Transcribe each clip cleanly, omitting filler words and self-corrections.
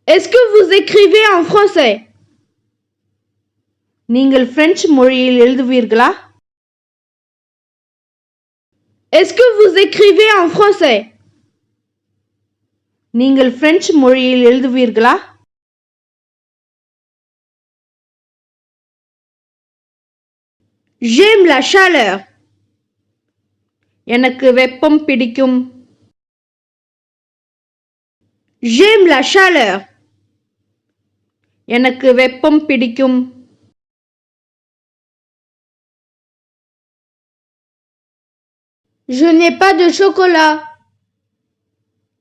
Est-ce que vous écrivez en français? நீங்கள் French மொழியில் எழுதுவீர்களா? Est-ce que vous écrivez en français? நீங்கள் French மொழியில் எழுதுவீர்களா? J'aime la chaleur. எனக்கு வெப்பம் பிடிக்கும். J'aime la chaleur. எனக்கு வெப்பம் பிடிக்கும். Je n'ai pas de chocolat.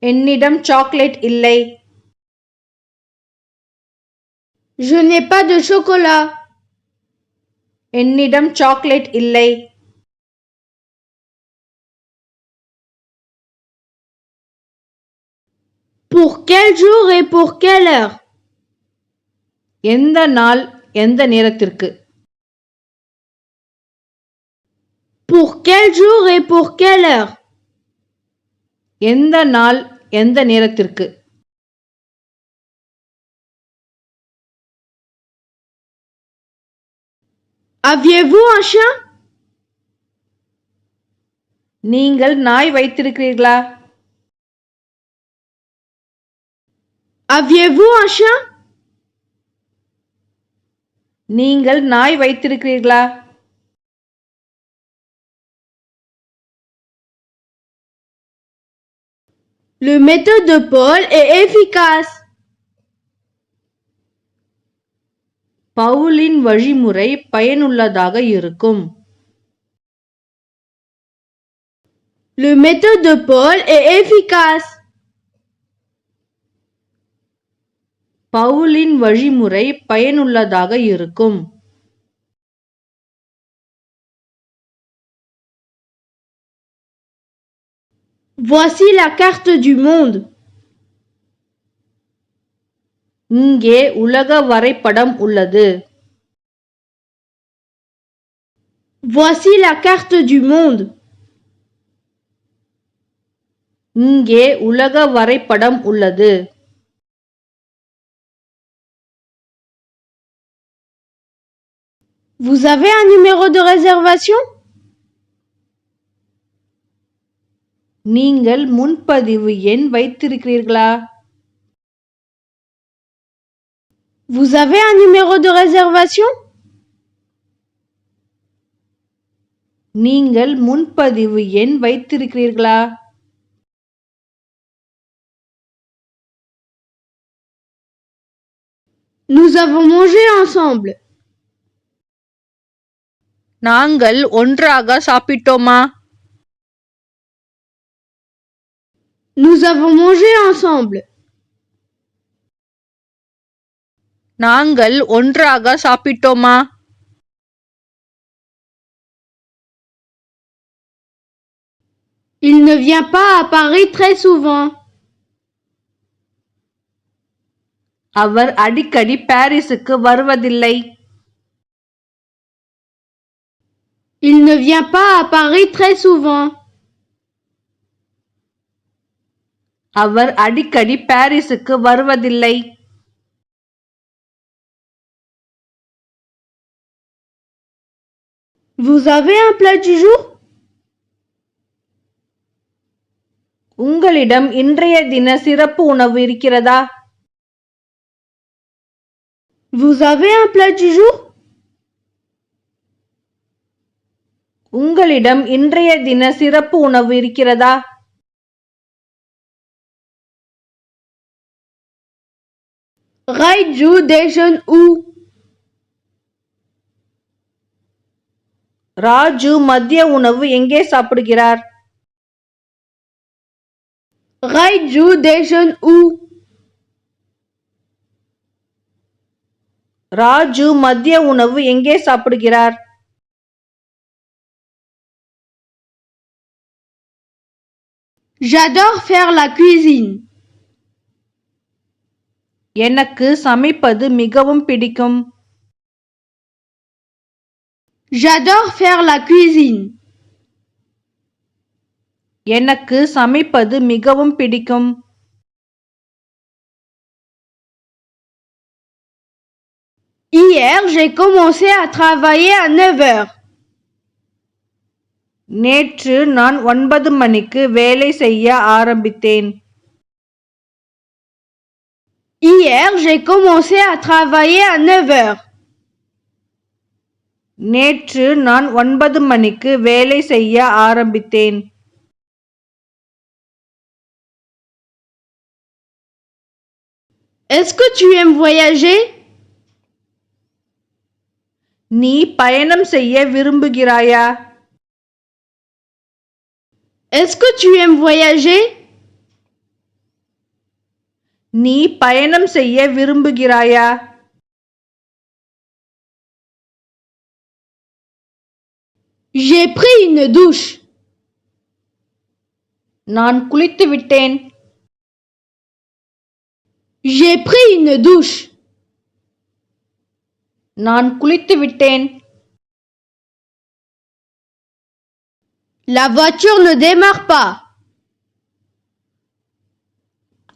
என்னிடம் சாக்லேட் இல்லை. Je n'ai pas de chocolat. என்னிடம் சாக்லேட் இல்லை. Pour quel jour et pour quelle heure? எந்த நாள் எந்த நேரத்திற்கு? Pour quel jour et pour quelle heure? எந்த நாள் எந்த நேரத்திற்கு? Aviez-vous un chien? நீங்கள் நாய் வைத்திருக்கிறீர்களா? Aviez-vous un chien? நீங்கள் நாய் வைத்திருக்கிறீர்களா? Le méthode de Paul est efficace. பவுலின் வழிமுறை பயனுள்ளதாக இருக்கும். Le méthode de Paul est efficace. பவுலின் வழிமுறை பயனுள்ளதாக இருக்கும். Voici la carte du monde. இங்கே உலக வரைபடம் உள்ளது. Voici la carte du monde. இங்கே உலக வரைபடம் உள்ளது. Vous avez un numéro de réservation? நீங்கள் முன்பதிவு எண் வைத்திருக்கிறீர்களா? Vous avez un numéro de réservation? நீங்கள் முன்பதிவு எண் வைத்திருக்கிறீர்களா? Nous avons mangé ensemble. நாங்கள் ஒன்றாக சாப்பிட்டோமா? Nous avons mangé ensemble. நாங்கள் ஒன்றாக சாப்பிட்டோமா? Il ne vient pas à Paris très souvent. அவர் அடிக்கடி பாரிஸுக்கு வருவதில்லை. Il ne vient pas à Paris très souvent. அவர் அடிக்கடி பாரிஸுக்கு வருவதில்லை. Vous avez un plat du jour? உங்களிடம் இன்றைய தின சிறப்பு உணவு இருக்கிறதா? Vous avez un plat du jour? உங்களிடம் இன்றைய தின சிறப்பு உணவு இருக்கிறதா? Raiju déjeune où? ராஜு மதிய உணவு எங்கே சாப்பிடுகிறார்? Raiju déjeune où? ராஜு மதிய உணவு எங்கே சாப்பிடுகிறார்? J'adore faire la cuisine. எனக்கு சமைப்பது மிகவும் பிடிக்கும். J'adore faire la cuisine. எனக்கு சமைப்பது மிகவும் பிடிக்கும். Hier, j'ai commencé à travailler à 9 heures. நேற்று நான் 9 மணிக்கு வேலை செய்ய ஆரம்பித்தேன். Hier, j'ai commencé à travailler à 9 heures. நேற்று நான் 9 மணிக்கு வேலை செய்ய ஆரம்பித்தேன். Est-ce que tu aimes voyager? நீ பயணம் செய்ய விரும்புகிறாயா? Est-ce que tu aimes voyager? நீ பயணம் செய்ய விரும்புகிறாயா? J'ai pris une douche. நான் குளித்து விட்டேன். J'ai pris une douche. நான் குளித்து விட்டேன். La voiture ne démarre pas.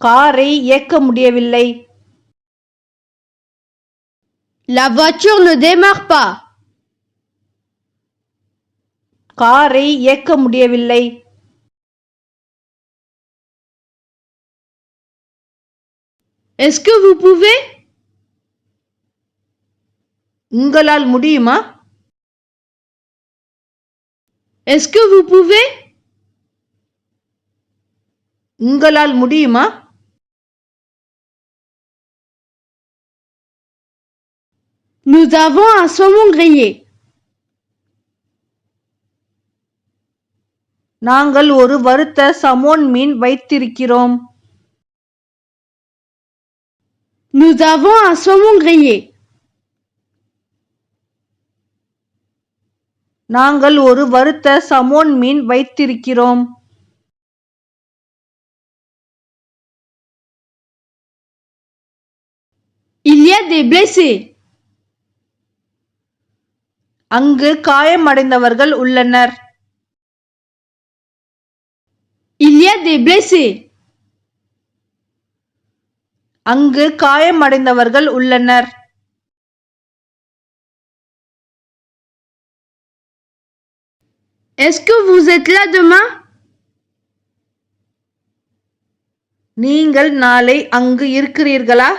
காரை இயக்க முடியவில்லை. La voiture ne démarre pas. காரை இயக்க முடியவில்லை. Est-ce que vous pouvez? உங்களால் முடியுமா? Est-ce que vous pouvez? உங்களால் முடியுமா? Nous avons un saumon grillé. நாங்கள் ஒரு வறுத்த சமோன் மீன் வைத்திருக்கிறோம். Nous avons un saumon grillé. நாங்கள் ஒரு வறுத்த சமோன் மீன் வைத்திருக்கிறோம். Il y a des blessés. அங்கு காயமடைந்தவர்கள் உள்ளனர். Il y a des blessés. அங்கு காயமடைந்தவர்கள் உள்ளனர். Est-ce que vous êtes là demain? நீங்கள் நாளை அங்கு இருக்கிறீர்களா?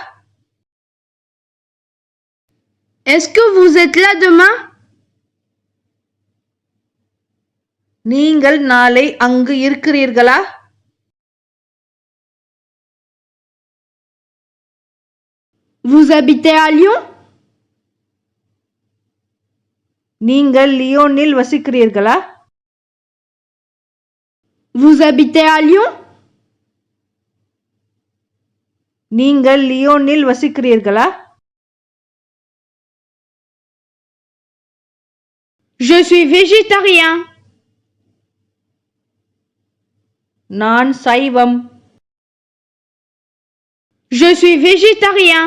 Est-ce que vous êtes là demain? நீங்கள் நாளை அங்கு இருக்கிறீர்களா? Vous habitez à Lyon? நீங்கள் லியோனில் வசிக்கிறீர்களா? Vous habitez à Lyon? நீங்கள் லியோனில் வசிக்கிறீர்களா? Je suis végétarien. நான் சைவம். Je suis végétarien.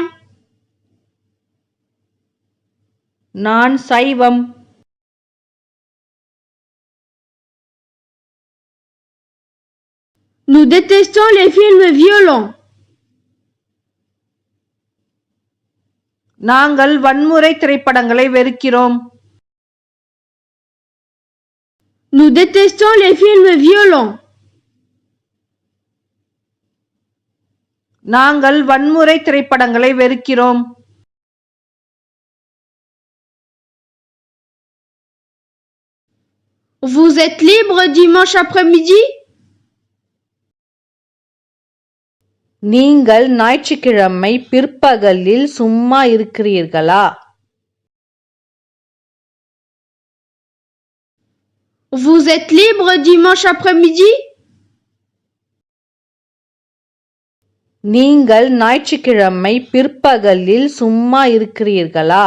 நான் சைவம். Nous détestons les films violents. நாங்கள் வன்முறை திரைப்படங்களை வெறுக்கிறோம். Nous détestons les films violents. நாங்கள் வன்முறை திரைப்படங்களை வெறுக்கிறோம். Vous êtes libre dimanche après-midi? நீங்கள் ஞாயிற்றுக்கிழமை பிற்பகலில் சும்மா இருக்கிறீர்களா? Vous êtes libre dimanche après-midi? நீங்கள் ஞாயிற்றுக்கிழமை பிற்பகலில் சும்மா இருக்கிறீர்களா?